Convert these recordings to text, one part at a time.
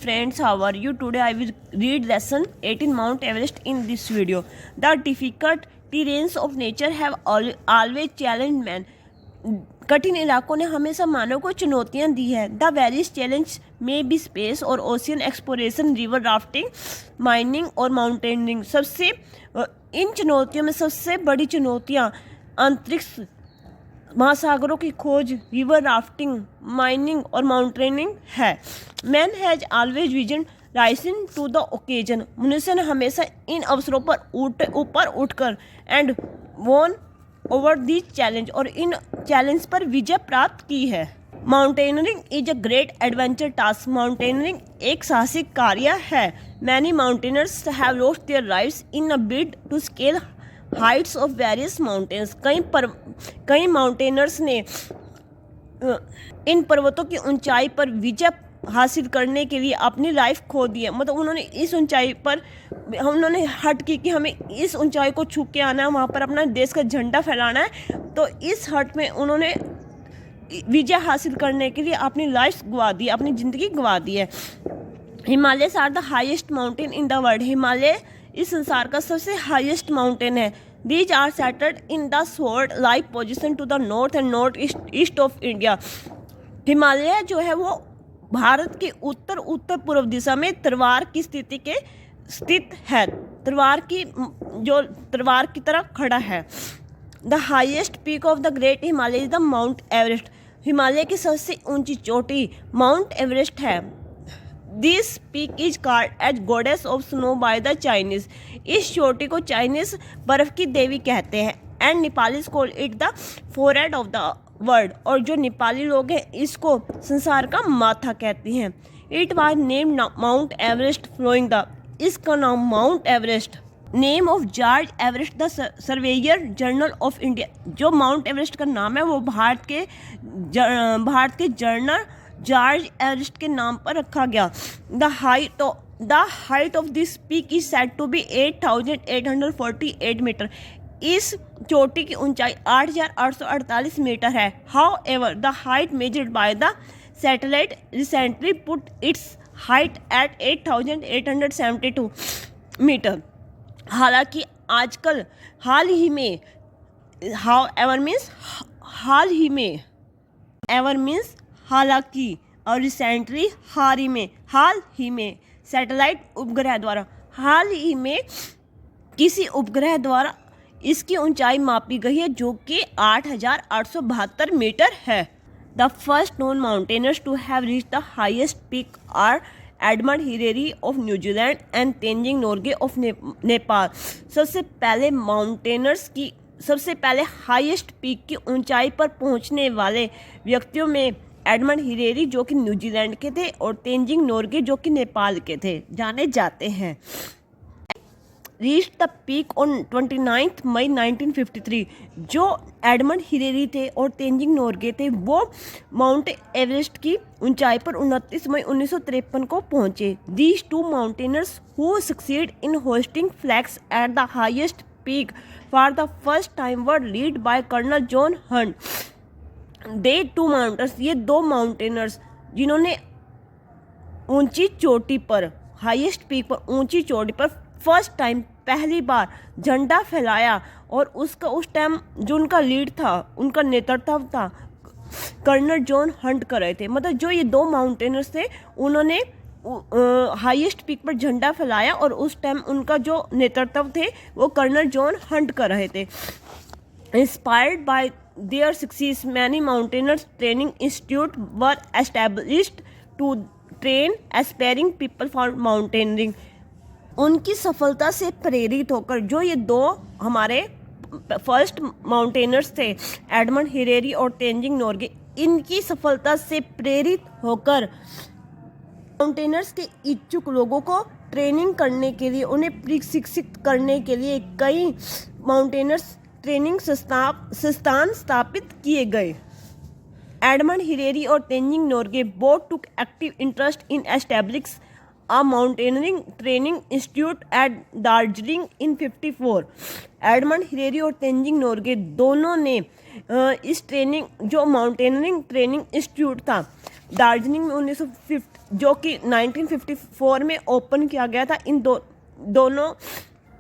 friends, how are you? Today I will read lesson 18 Mount Everest in this video. The difficult terrains of nature have always challenged man. कठिन इलाकों ने हमेशा मानव को चुनौतियां दी है. द वेरियस चैलेंज में बी स्पेस और ocean exploration, river rafting, mining और माउंटेनियरिंग. इन चुनौतियों में सबसे बड़ी चुनौतियां अंतरिक्ष, महासागरों की खोज, रिवर राफ्टिंग, माइनिंग और माउंटेनियरिंग है. Man has always vision rising to the occasion. मनुष्य ने हमेशा इन अवसरों पर ऊपर उठकर and won over the challenge और इन चैलेंज पर विजय प्राप्त की है. Mountaineering is a great adventure task. Mountaineering एक साहसिक कार्य है. Many mountaineers have lost their lives in a bid to scale heights of various mountains. कई माउंटेनर्स ने इन पर्वतों की ऊंचाई पर विजय हासिल करने के लिए अपनी लाइफ खो दी है. मतलब उन्होंने इस ऊंचाई पर उन्होंने हट की कि हमें इस ऊंचाई को छू के आना है, वहाँ पर अपना देश का झंडा फहराना है. तो इस हट में उन्होंने विजय हासिल करने के लिए अपनी लाइफ गंवा दी, अपनी ज़िंदगी गंवा दी है. Himalayas are the highest mountain in the world. Himalaya इस संसार का सबसे हाईएस्ट माउंटेन है. These are settled in the sword like position to the north and north east of India. Himalaya जो है वो भारत के उत्तर पूर्व दिशा में तलवार की स्थिति के स्थित है. तलवार की तरफ खड़ा है. The highest peak of the great Himalaya is the Mount Everest. Himalaya की सबसे ऊंची चोटी माउंट एवरेस्ट है. This peak is called as goddess of snow by the Chinese. इस चोटी को चाइनीज बर्फ की देवी कहते हैं. And Nepalese call it the forehead of the world. और जो नेपाली लोग हैं इसको संसार का माथा कहती हैं. It was named Mount Everest following the. इसका नाम Mount Everest name of George Everest the surveyor general of India. जो माउंट एवरेस्ट का नाम है वो भारत के जनरल जॉर्ज एवरेस्ट के नाम पर रखा गया. The height of this peak is said to be 8,848 metre. इस चोटी की ऊंचाई 8,848 मीटर है. However the height measured by the satellite recently put its height at 8,872 metre. हालांकि आजकल हाल ही में हालांकि और रिसेंटली हाल ही में सैटेलाइट उपग्रह द्वारा किसी उपग्रह द्वारा इसकी ऊंचाई मापी गई है जो कि 8,872 मीटर है. The first known mountaineers to have reached the highest peak are Edmund Hillary of New Zealand and Tenzing Norgay of Nepal. सबसे पहले हाईएस्ट पीक की ऊंचाई पर पहुंचने वाले व्यक्तियों में एडमंड हिलेरी जो कि न्यूजीलैंड के थे और तेंजिंग नोर्गे जो कि नेपाल के थे जाने जाते हैं. रीच द पीक ऑन 29 मई 1953. जो एडमंड हिलेरी थे और तेंजिंग नोर्गे थे वो माउंट एवरेस्ट की ऊंचाई पर 29 मई 1953 को पहुंचे. These two mountaineers who succeed in hoisting flags at the highest peak for the first time were lead by Colonel John Hunt. They two mountaineers, ये दो माउंटेनर्स जिन्होंने ऊंची चोटी पर हाईएस्ट पीक पर ऊंची चोटी पर फर्स्ट टाइम पहली बार झंडा फहराया. और उसका उस टाइम जो उनका लीड था, उनका नेतृत्व था, कर्नल जॉन हंट कर रहे थे. मतलब जो ये दो माउंटेनर्स थे उन्होंने हाईएस्ट पीक पर झंडा फैलाया और उस टाइम उनका जो नेतृत्व थे वो कर्नल जॉन हंट कर रहे थे. Inspired by their success many mountaineers training institute were established to train aspiring people for mountaineering. उनकी सफलता से प्रेरित होकर जो ये दो हमारे फर्स्ट माउंटेनर्स थे एडमंड हिलेरी और तेंजिंग नोर्गे, इनकी सफलता से प्रेरित होकर माउंटेनर्स के इच्छुक लोगों को ट्रेनिंग करने के लिए, उन्हें प्रशिक्षित करने के लिए कई माउंटेनर्स ट्रेनिंग संस्थान स्थापित किए गए. एडमंड हिलेरी और Tenzing Norgay both took active interest in establish a mountaineering training institute at Darjeeling in 54. Edmund Hillary और तेंजिंग नोर्गे दोनों ने इस ट्रेनिंग जो माउंटेनियरिंग ट्रेनिंग इंस्टीट्यूट था दार्जिलिंग में 1950 जो कि 1954 में ओपन किया गया था।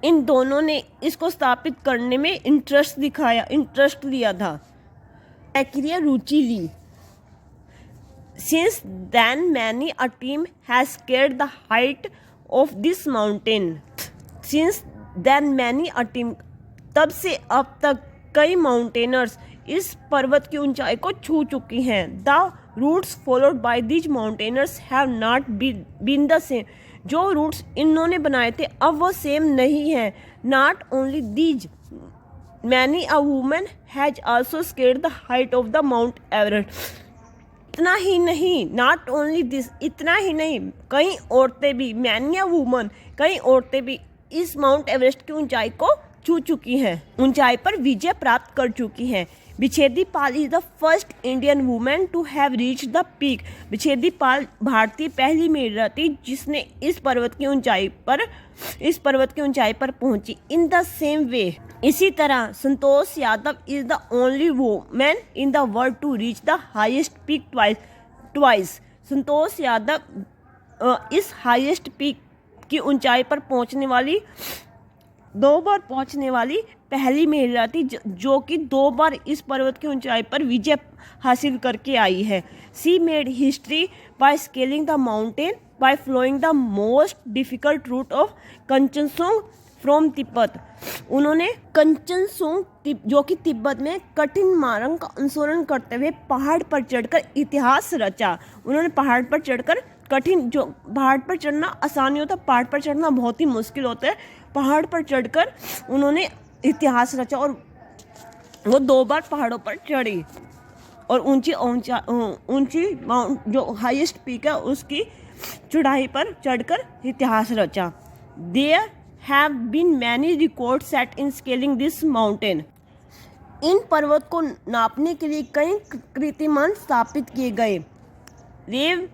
इन दोनों ने इसको स्थापित करने में इंटरेस्ट लिया था, प्रक्रिया रुचि ली। Since then many a team has scaled the height of this mountain. Since then many a team, तब से अब तक कई माउंटेनर्स इस पर्वत की ऊंचाई को छू चुकी हैं। The routes followed by these mountaineers have not been the same. जो रूट्स इन्होंने बनाए थे अब वो सेम नहीं है। Not only these, many a woman has also scaled the height of the Mount Everest. इतना ही नहीं, नॉट ओनली दिस, इतना ही नहीं, कई औरतें भी, मैनी अ वुमन, कई औरतें भी इस माउंट एवरेस्ट की ऊंचाई को छू चुकी हैं, ऊंचाई पर विजय प्राप्त कर चुकी हैं। Bachendri Pal is the first Indian women to have reached the peak. Bachendri Pal भारतीय पहली महिला थी जिसने इस पर्वत की ऊंचाई पर पहुंची। इन द सेम वे, इसी तरह Santosh Yadav is the only women in the world to reach the highest peak twice. Santosh Yadav इस हाईएस्ट पीक की ऊंचाई पर दो बार पहुंचने वाली पहली महिला थी जो कि 2 बार इस पर्वत की ऊंचाई पर विजय हासिल करके आई है। She made history by scaling the mountain by flowing the most difficult route of Kanchenjunga from Tibet. उन्होंने कंचनसुंग जो कि तिब्बत में कठिन मार्ग का अनुसरण करते हुए पहाड़ पर चढ़कर इतिहास रचा। उन्होंने पहाड़ पर चढ़कर पहाड़ पर चढ़ना आसान नहीं होता, पहाड़ पर चढ़ना बहुत ही मुश्किल होता है। पहाड़ पर चढ़कर उन्होंने इतिहास रचा और वो 2 बार पहाड़ों पर चढ़ी और ऊंची माउंट जो हाईएस्ट पीक है उसकी चढ़ाई पर चढ़कर इतिहास रचा। There have been many records set in scaling this mountain. इन पर्वत को नापने के लिए कई कीर्तिमान स्थापित किए गए। Rev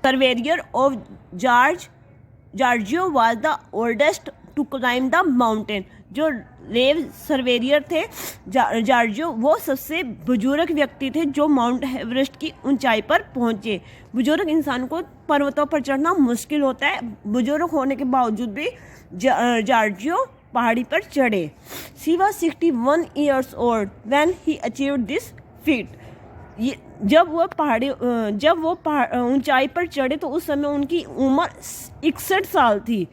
surveyor of Georgio was the oldest to climb the mountain. जो रेव सर्वेयर थे जॉर्जियो, वो सबसे बुजुर्ग व्यक्ति थे जो माउंट एवरेस्ट की ऊंचाई पर पहुंचे। बुजुर्ग इंसान को पर्वतों पर चढ़ना मुश्किल होता है, बुजुर्ग होने के बावजूद भी जॉर्जियो पहाड़ी पर चढ़े। She was 61 years old when he achieved this feat. जब वो ऊंचाई पर चढ़े तो उस समय उनकी उम्र 61 साल थी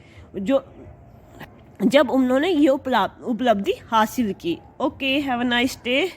जब उन्होंने ये उपलब्धि हासिल की। Okay, have a nice day.